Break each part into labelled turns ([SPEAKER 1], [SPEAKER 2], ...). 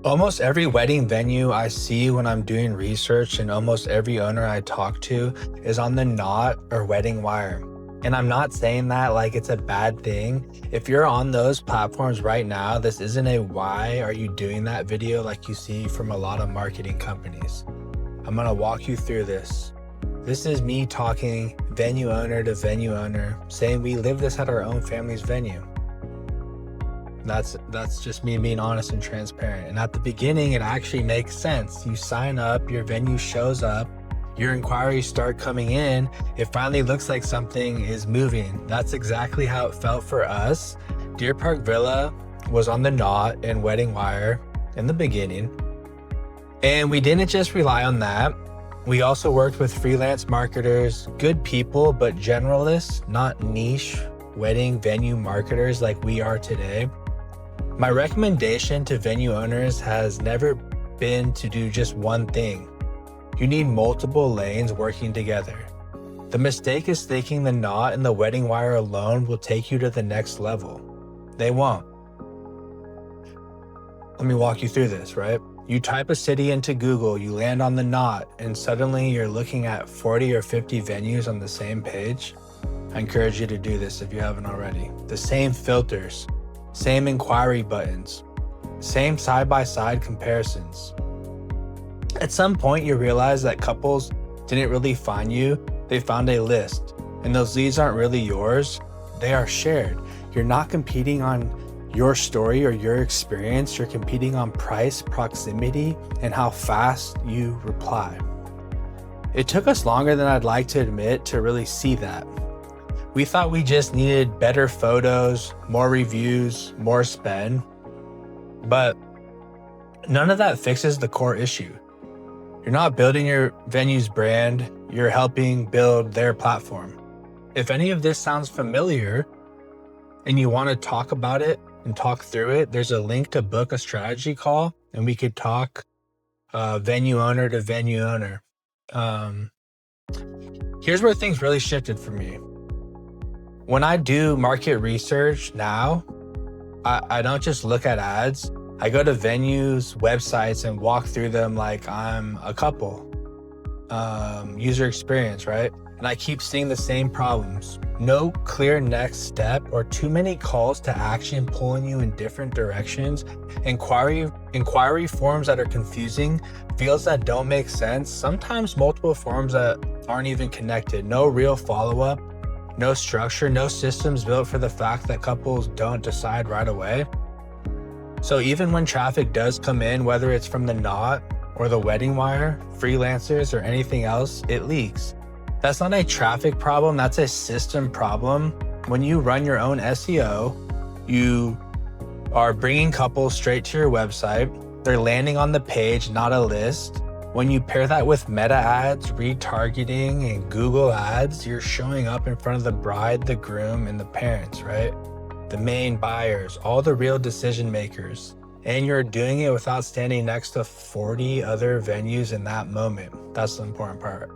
[SPEAKER 1] Almost every wedding venue I see when I'm doing research and almost every owner I talk to is on the Knot or WeddingWire. And I'm not saying that like it's a bad thing. If you're on those platforms right now, this isn't a why are you doing that video like you see from a lot of marketing companies. I'm gonna walk you through this. This is me talking venue owner to venue owner, saying we live this at our own family's venue. That's just me being honest and transparent. And at the beginning, it actually makes sense. You sign up, your venue shows up, your inquiries start coming in, it finally looks like something is moving. That's exactly how it felt for us. Deer Park Villa was on the Knot and WeddingWire in the beginning. And we didn't just rely on that. We also worked with freelance marketers, good people, but generalists, not niche wedding venue marketers like we are today. My recommendation to venue owners has never been to do just one thing. You need multiple lanes working together. The mistake is thinking the Knot and the WeddingWire alone will take you to the next level. They won't. Let me walk you through this, right? You type a city into Google, you land on the Knot, and suddenly you're looking at 40 or 50 venues on the same page. I encourage you to do this if you haven't already. The same filters, same inquiry buttons, same side-by-side comparisons. At some point, you realize that couples didn't really find you, they found a list. And those leads aren't really yours, they are shared. You're not competing on your story or your experience, you're competing on price, proximity, and how fast you reply. It took us longer than I'd like to admit to really see that. We thought we just needed better photos, more reviews, more spend, but none of that fixes the core issue. You're not building your venue's brand, you're helping build their platform. If any of this sounds familiar and you want to talk about it and talk through it, there's a link to book a strategy call and we could talk venue owner to venue owner. Here's where things really shifted for me. When I do market research now, I don't just look at ads. I go to venues, websites, and walk through them like I'm a couple. User experience, right? And I keep seeing the same problems. No clear next step or too many calls to action pulling you in different directions. Inquiry forms that are confusing, fields that don't make sense, sometimes multiple forms that aren't even connected. No real follow-up. No structure, no systems built for the fact that couples don't decide right away. So even when traffic does come in, whether it's from the Knot or the WeddingWire, freelancers, or anything else, it leaks. That's not a traffic problem, that's a system problem. When you run your own SEO, you are bringing couples straight to your website. They're landing on the page, not a list. When you pair that with meta ads, retargeting, and Google ads, you're showing up in front of the bride, the groom, and the parents, right? The main buyers, all the real decision makers. And you're doing it without standing next to 40 other venues in that moment. That's the important part.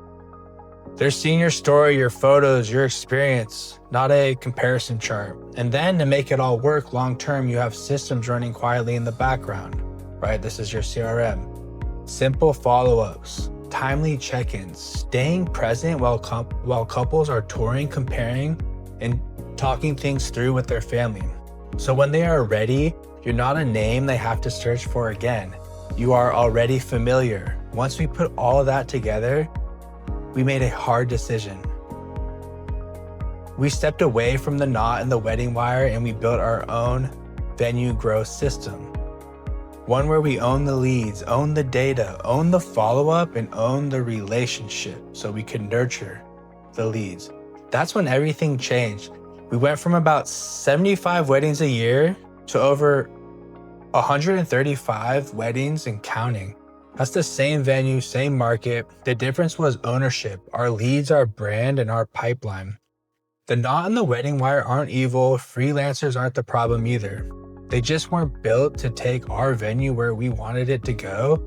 [SPEAKER 1] They're seeing your story, your photos, your experience, not a comparison chart. And then to make it all work long-term, you have systems running quietly in the background, right? This is your CRM. Simple follow-ups, timely check-ins, staying present while couples are touring, comparing, and talking things through with their family. So when they are ready, you're not a name they have to search for again. You are already familiar. Once we put all of that together, we made a hard decision. We stepped away from the Knot and the WeddingWire and we built our own venue growth system. One where we own the leads, own the data, own the follow-up, and own the relationship so we can nurture the leads. That's when everything changed. We went from about 75 weddings a year to over 135 weddings and counting. That's the same venue, same market. The difference was ownership, our leads, our brand, and our pipeline. The Knot and the WeddingWire aren't evil. Freelancers aren't the problem either. They just weren't built to take our venue where we wanted it to go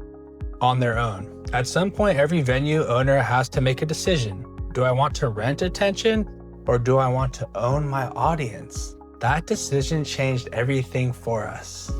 [SPEAKER 1] on their own. At some point, every venue owner has to make a decision. Do I want to rent attention or do I want to own my audience? That decision changed everything for us.